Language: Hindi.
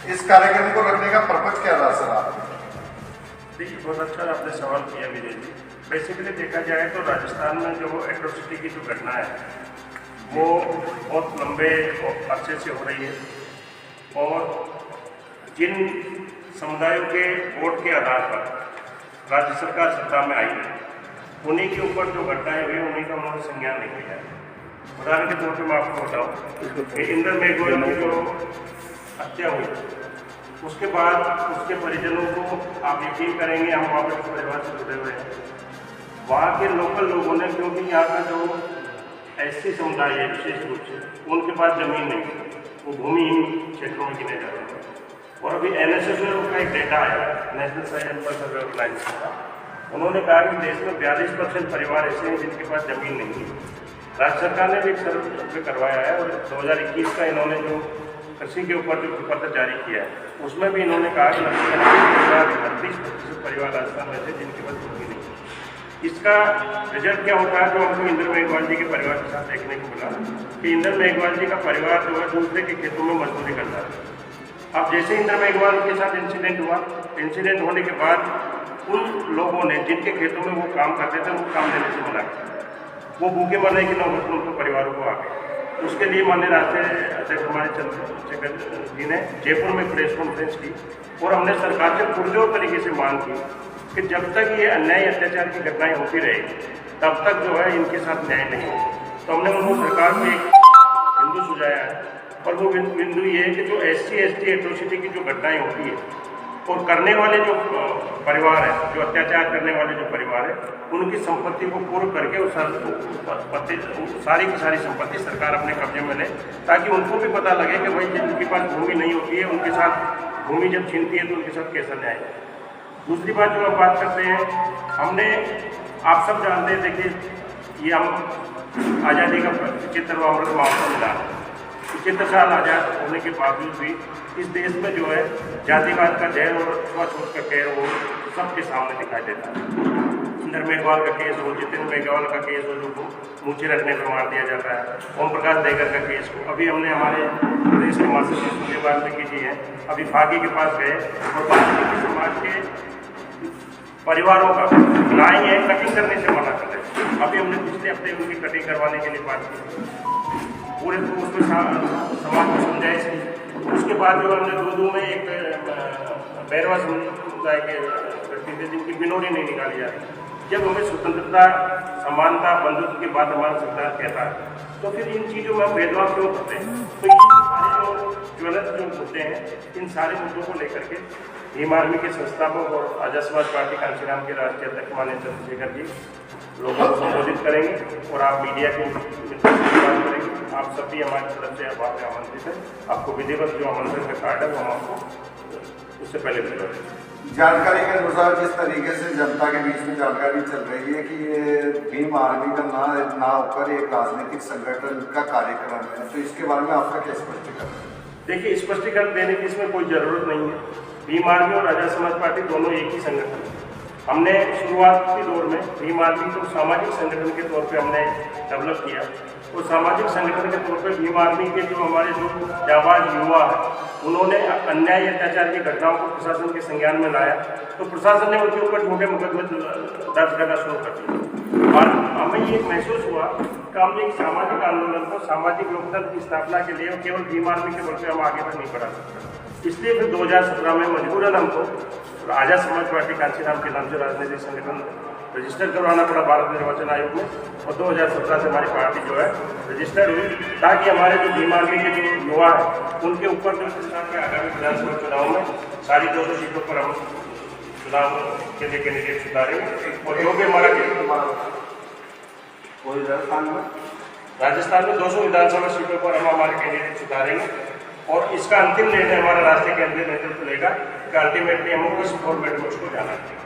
इस कार्यक्रम को रखने का पर्पज क्या रहा सर आपका? देखिए, बहुत अच्छा आपने सवाल किया विजय जी। बेसिकली देखा जाए तो राजस्थान में जो एट्रोसिटी की जो घटना है वो बहुत लंबे अरसे से हो रही है और जिन समुदायों के वोट के आधार पर राज्य सरकार सत्ता में आई है उन्हीं के ऊपर जो घटनाएं हुई उन्हीं का उन्होंने संज्ञान नहीं लिया है। उदाहरण के तौर पर मैं आपको बताऊँ कि इंदर मेघवाल की जो हत्या हुई उसके बाद उसके परिजनों को आप यकीन करेंगे, हम वहाँ पर परिवार से जुड़े हुए हैं, वहाँ के लोकल लोगों ने, क्योंकि यहाँ का जो ऐसी समुदाय है विशेष रूप से उनके पास ज़मीन नहीं है, वो भूमिहीन क्षेत्रों में गिने जाते हैं। और अभी NSS में उनका एक डेटा आया, नेशनल सैंपल सर्वे ऑर्गेनाइजेशन का, उन्होंने कहा कि देश में 42% परिवार ऐसे हैं जिनके पास ज़मीन नहीं है। राज्य सरकार ने भी एक सर्वे करवाया है और 2021 का इन्होंने जो कृषि के ऊपर जो पत्र जारी किया है उसमें भी इन्होंने कहा कि लगभग 38% परिवार राजस्थान में थे जिनके पास भूमि नहीं है। इसका रिजल्ट क्या होता है जो हमको इंदर मेघवाल जी के परिवार के साथ देखने को मिला कि इंदर मेघवाल जी का परिवार जो है दूसरे के खेतों में मजदूरी करता है। अब जैसे इंदर मेघवाल के साथ इंसिडेंट हुआ, इंसिडेंट होने के बाद उन लोगों ने जिनके खेतों में वो काम करते थे वो काम लेने से मना किया, वो भूखे मरने की नौबत उनके परिवारों को आ गई। उसके लिए माननीय राष्ट्रीय अध्यक्ष हमारे चंद्रशेखर जी ने जयपुर में प्रेस कॉन्फ्रेंस की और हमने सरकार से पुरजोर तरीके से मांग की कि जब तक ये अन्याय अत्याचार की घटनाएं होती रहेगी तब तक जो है इनके साथ न्याय नहीं हो। तो हमने उनको सरकार को एक बिंदु सुझाया है और वो बिंदु ये है कि जो SC/ST एट्रोसिटी की जो घटनाएं होती है और करने वाले जो परिवार है, जो अत्याचार करने वाले जो परिवार है, उनकी संपत्ति को पूर्व करके सारी की सारी संपत्ति सरकार अपने कब्जे में ले, ताकि उनको भी पता लगे कि भाई जिनके पास भूमि नहीं होती है उनके साथ भूमि जब छीनती है तो उनके साथ कैसा न्याय है। दूसरी बात जो हम बात करते हैं, हमने, आप सब जानते हैं, देखिए ये हम आज़ादी का 75वां अमृत महोत्सव मिला, 75 साल आज़ाद होने के बावजूद भी इस देश में जो है जातिवाद का जहर और छुआछूत का कहर वो सबके सामने दिखाई देता है। इंदर मेघवाल का केस हो, जितेंद्र मेघवाल का केस हो जो मूछे रखने पर मार दिया जाता है, ओम प्रकाश देगर का केस हो, अभी हमने हमारे प्रदेश के मास्टर सूर्यवाल में की जी है, अभी फागी के पास गए और बाकी समाज के परिवारों का नाई है कटिंग करने से मना कर रहे। अभी हमने पिछले हफ्ते उनकी कटिंग करवाने के लिए बात की, पूरे उसमें समाज को समझाइश की। उसके बाद जो हमने दो में एक बैरवा समुदाय के व्यक्ति थे जिनकी बिनोरी नहीं निकाली जा रही। जब हमें स्वतंत्रता, समानता, बंधुत्व की बात हमारा सरकार कहता है तो फिर इन चीज़ों में हम भेदभाव क्यों करते हैं? तो ये सारे जो ज्वलंत जो मुद्दे हैं, इन सारे मुद्दों को लेकर के भीम आर्मी के संस्थापक और आज़ाद समाज पार्टी कांचीराम के राष्ट्रीय अध्यक्ष माननीय चंद्रशेखर जी लोगों को संबोधित करेंगे और आप मीडिया के मित्रों से बात करेंगे। आप सभी हमारी तरफ से बात में आमंत्रित है। आपको विधिवत जो आमंत्रण का कार्ड है वो हम आपको उससे पहले भेजा देंगे। जानकारी के अनुसार जिस तरीके से जनता के बीच में जानकारी चल रही है कि ये भीम आर्मी का ना होकर एक राजनीतिक संगठन का कार्यक्रम है, तो इसके बारे में आपका क्या स्पष्टीकरण है? देखिए, स्पष्टीकरण देने की इसमें कोई ज़रूरत नहीं है। भीम आर्मी और आज़ाद समाज पार्टी दोनों एक ही संगठन है। हमने शुरुआती दौर में भीम आर्मी को सामाजिक संगठन के तौर पे हमने डेवलप किया और सामाजिक संगठन के तौर पे भीम आर्मी के जो हमारे जो जाबाज युवा है उन्होंने अन्याय अत्याचार की घटनाओं को प्रशासन के संज्ञान में लाया, तो प्रशासन ने उनके ऊपर छोटे मुकदमे दर्ज करना शुरू कर दिया। और हमें ये महसूस हुआ कि हम एक सामाजिक आंदोलन को, सामाजिक लोकतंत्र की स्थापना के लिए केवल भीम आर्मी के बल पे हम आगे तक नहीं बढ़ा सकते। इसलिए फिर 2017 में मजबूरन हमको आज़ाद समाज पार्टी कांचीराम के नाम से राजनीतिक संगठन रजिस्टर करवाना पड़ा भारत निर्वाचन आयोग में और 2017 से हमारी पार्टी जो है रजिस्टर्ड हुई, ताकि हमारे जो भीम आर्मी के जो युवा है उनके ऊपर जो के आगामी विधानसभा चुनाव में सारी 200 सीटों पर हम चुनाव के लिए कैंडिडेट उतारेंगे और जो भी हमारा राजस्थान में 200 विधानसभा सीटों पर हम हमारे कैंडिडेट उतारेंगे और इसका अंतिम निर्णय हमारा राष्ट्रीय केंद्रीय नेतृत्व लेगा कि अल्टीमेटली हम किस फॉर्मेट में उसको जाना चाहिए।